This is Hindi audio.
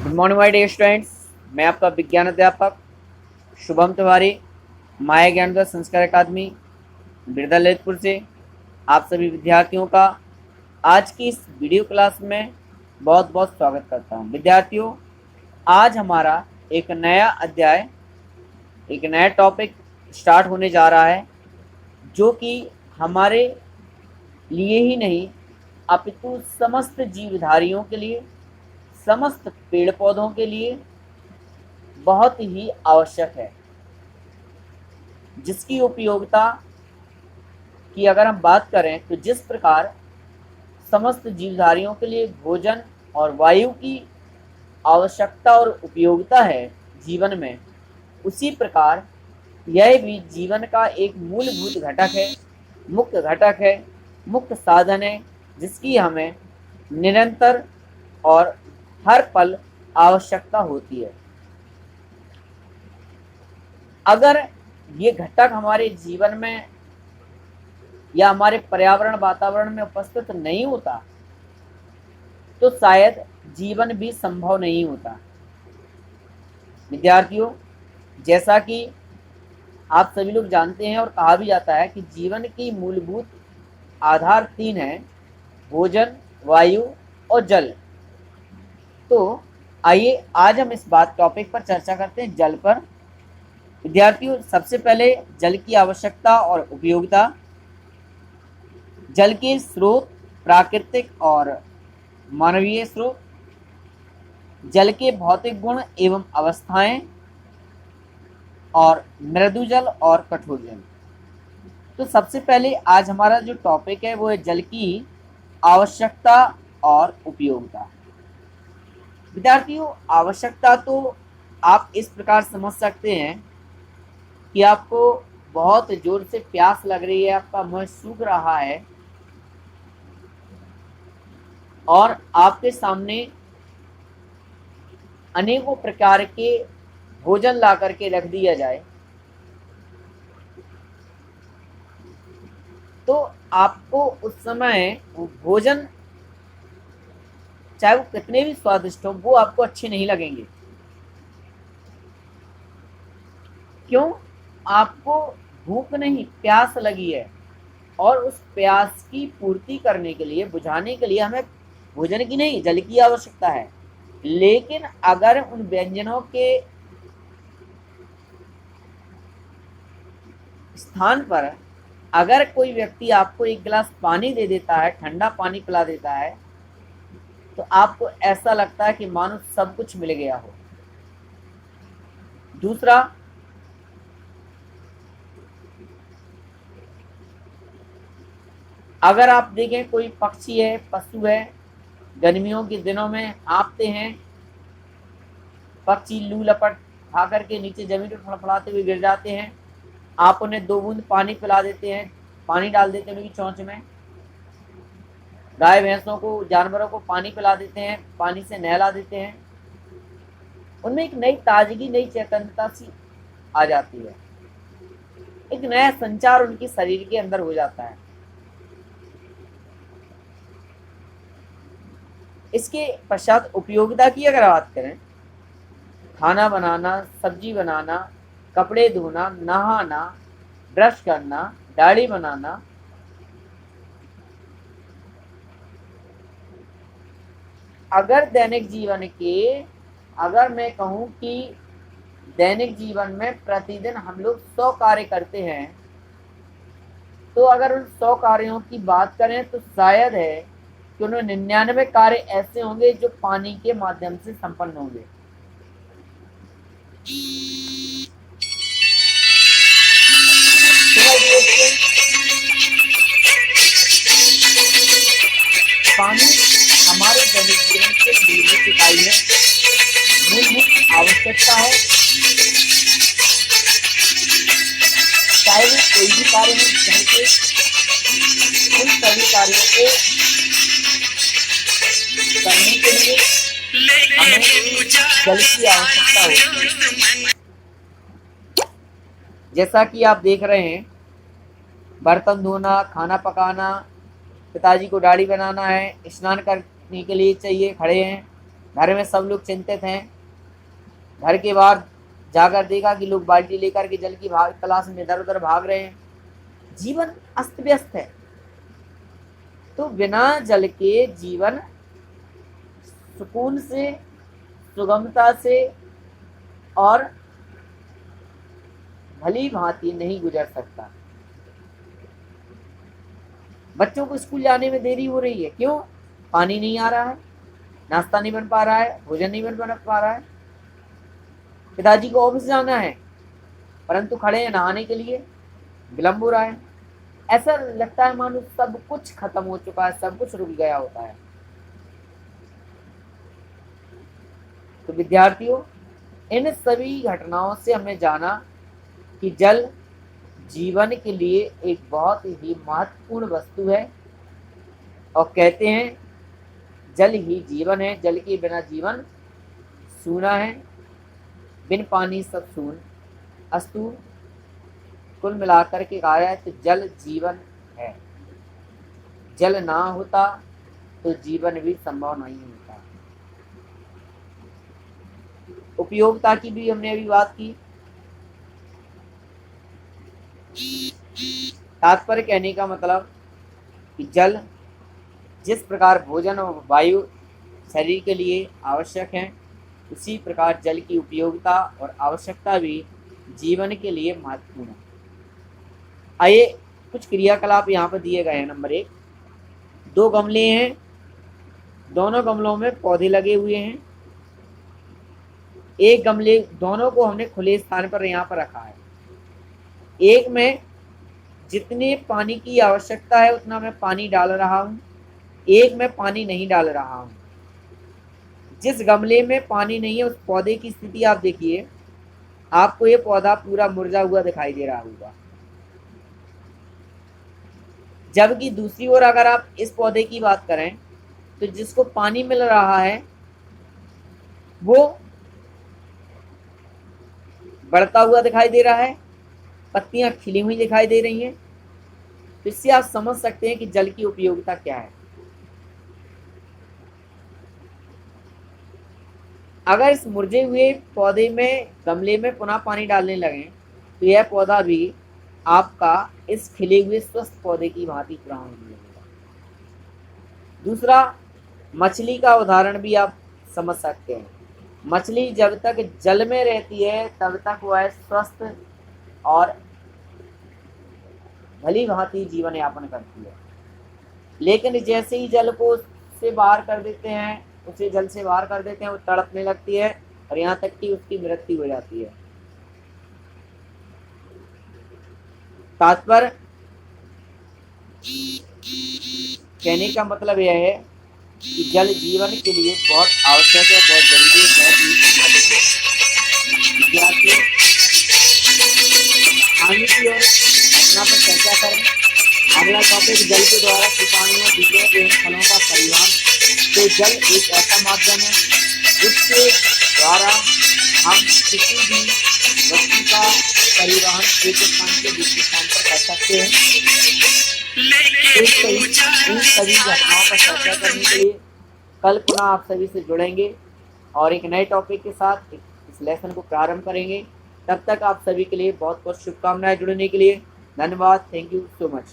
Good morning my dear students. मैं आपका विज्ञान अध्यापक शुभम तिवारी, माया ज्ञानोदय संस्कार अकादमी बिरदा ललितपुर से आप सभी विद्यार्थियों का आज की इस वीडियो क्लास में बहुत बहुत स्वागत करता हूं। विद्यार्थियों, आज हमारा एक नया अध्याय, एक नया टॉपिक स्टार्ट होने जा रहा है, जो कि हमारे लिए ही नहीं अपितु समस्त जीवधारियों के लिए, समस्त पेड़ पौधों के लिए बहुत ही आवश्यक है, जिसकी उपयोगिता की अगर हम बात करें तो जिस प्रकार समस्त जीवधारियों के लिए भोजन और वायु की आवश्यकता और उपयोगिता है जीवन में, उसी प्रकार यह भी जीवन का एक मूलभूत घटक है, मुख्य घटक है, मुख्य साधन है, जिसकी हमें निरंतर और हर पल आवश्यकता होती है। अगर ये घटक हमारे जीवन में या हमारे पर्यावरण वातावरण में उपस्थित नहीं होता तो शायद जीवन भी संभव नहीं होता। विद्यार्थियों, जैसा कि आप सभी लोग जानते हैं और कहा भी जाता है कि जीवन की मूलभूत आधार 3 हैं: भोजन, वायु और जल। तो आइए आज हम इस बात टॉपिक पर चर्चा करते हैं, जल पर। विद्यार्थियों, सबसे पहले जल की आवश्यकता और उपयोगिता। जल के स्रोत, प्राकृतिक और मानवीय स्रोत, जल के भौतिक गुण एवं अवस्थाएं, और मृदु जल और कठोर जल। तो सबसे पहले आज हमारा जो टॉपिक है वो है जल की आवश्यकता और उपयोगिता। विद्यार्थियों, आवश्यकता तो आप इस प्रकार समझ सकते हैं कि आपको बहुत जोर से प्यास लग रही है, आपका मुंह सूख रहा है और आपके सामने अनेकों प्रकार के भोजन ला करके रख दिया जाए, तो आपको उस समय वो भोजन, चाहे वो कितने भी स्वादिष्ट हो, वो आपको अच्छे नहीं लगेंगे। क्यों? आपको भूख नहीं, प्यास लगी है और उस प्यास की पूर्ति करने के लिए, बुझाने के लिए हमें भोजन की नहीं, जल की आवश्यकता है। लेकिन अगर उन व्यंजनों के स्थान पर अगर कोई व्यक्ति आपको एक गिलास पानी दे देता है, ठंडा पानी पिला देता है, तो आपको ऐसा लगता है कि मानो सब कुछ मिल गया हो। दूसरा, अगर आप देखें कोई पक्षी है, पशु है, गर्मियों के दिनों में हाँफते हैं, पक्षी लू लपट खा करके नीचे जमीन पर फड़फड़ाते हुए गिर जाते हैं, आप उन्हें 2 बूंद पानी पिला देते हैं, पानी डाल देते हैं उनकी चोंच में। गाय भैंसों को, जानवरों को पानी पिला देते हैं, पानी से नहला देते हैं, उनमें एक नई ताजगी, नई चैतन्यता सी आ जाती है, एक नया संचार उनके शरीर के अंदर हो जाता है। इसके पश्चात उपयोगिता की अगर बात करें, खाना बनाना, सब्जी बनाना, कपड़े धोना, नहाना, ब्रश करना, दाढ़ी बनाना, अगर दैनिक जीवन के, अगर मैं कहूं कि दैनिक जीवन में प्रतिदिन हम लोग 100 कार्य करते हैं, तो अगर उन 100 कार्यों की बात करें तो शायद है कि उनमें 99 कार्य ऐसे होंगे जो पानी के माध्यम से संपन्न होंगे। पानी हमारे दैनिक जीवन की मूलभूत इकाई है, मूलभूत आवश्यकता है। चाहे वो कोई भी कार्य हो, घर के उन सभी कार्यों को करने के लिए हमें जल की आवश्यकता होती है। जैसा कि आप देख रहे हैं, बर्तन धोना, खाना पकाना, पिताजी को दाढ़ी बनाना है, स्नान करने के लिए चाहिए, खड़े हैं, घर में सब लोग चिंतित हैं। घर के बाहर जाकर देखा कि लोग बाल्टी लेकर के जल की तलाश में इधर उधर भाग रहे हैं। जीवन अस्त व्यस्त है। तो बिना जल के जीवन सुकून से, सुगमता से और भली भांति नहीं गुजर सकता। बच्चों को स्कूल जाने में देरी हो रही है, क्यों? पानी नहीं आ रहा है, नाश्ता नहीं बन पा रहा है, भोजन नहीं बन पा रहा है। पिताजी को ऑफिस जाना है परंतु खड़े हैं नहाने के लिए, विलंब हो रहा है। ऐसा लगता है मानो सब कुछ खत्म हो चुका है, सब कुछ रुक गया होता है। तो विद्यार्थियों, इन सभी घटनाओं से हमने जाना कि जल जीवन के लिए एक बहुत ही महत्वपूर्ण वस्तु है और कहते हैं जल ही जीवन है, जल के बिना जीवन सूना है, बिन पानी सब सून अस्तु। कुल मिलाकर के कहा जाए तो जल जीवन है। जल ना होता तो जीवन भी संभव नहीं होता। उपयोगिता की भी हमने अभी बात की। तात्पर्य कहने का मतलब कि जल जिस प्रकार भोजन और वायु शरीर के लिए आवश्यक है, उसी प्रकार जल की उपयोगिता और आवश्यकता भी जीवन के लिए महत्वपूर्ण है। आइए कुछ क्रियाकलाप यहाँ पर दिए गए हैं। नंबर 1, 2 गमले हैं, दोनों गमलों में पौधे लगे हुए हैं। एक गमले, दोनों को हमने खुले स्थान पर यहाँ पर रखा है। एक में जितने पानी की आवश्यकता है उतना मैं पानी डाल रहा हूँ, एक में पानी नहीं डाल रहा हूँ। जिस गमले में पानी नहीं है उस पौधे की स्थिति आप देखिए, आपको ये पौधा पूरा मुरझा हुआ दिखाई दे रहा होगा। जबकि दूसरी ओर अगर आप इस पौधे की बात करें तो जिसको पानी मिल रहा है वो बढ़ता हुआ दिखाई दे रहा है, पत्तियां खिली हुई दिखाई दे रही हैं। तो इससे आप समझ सकते हैं कि जल की उपयोगिता क्या है। अगर इस मुरझे हुए पौधे में, गमले में पुनः पानी डालने लगे तो यह पौधा भी आपका इस खिले हुए स्वस्थ पौधे की भांति प्रभाव मिलेगा। दूसरा, मछली का उदाहरण भी आप समझ सकते हैं। मछली जब तक जल में रहती है तब तक वह स्वस्थ और भली भांति जीवन यापन करती है, लेकिन जैसे ही जल को से बाहर कर देते हैं, उसे जल से बाहर कर देते हैं, वो तड़पने लगती है और यहाँ तक कि उसकी मृत्यु हो जाती है। तात्पर्य कहने का मतलब यह है कि जल जीवन के लिए बहुत आवश्यक है, बहुत जरूरी है, बहुत ही विद्यार्थी आगे की ओर घटना पर चर्चा करें। अगला टॉपिक जल के द्वारा कीटाणुओं, बीजों एवं फलों का परिवहन। तो जल एक ऐसा माध्यम है जिसके द्वारा हम किसी भी वस्तु का परिवहन एक स्थान से दूसरे स्थान पर कर सकते हैं। इन सभी घटनाओं पर चर्चा करने के लिए कल पुनः आप सभी से जुड़ेंगे और एक नए टॉपिक के साथ इस लेसन को प्रारंभ करेंगे। तब तक आप सभी के लिए बहुत बहुत शुभकामनाएं। जुड़ने के लिए धन्यवाद। Thank you so much.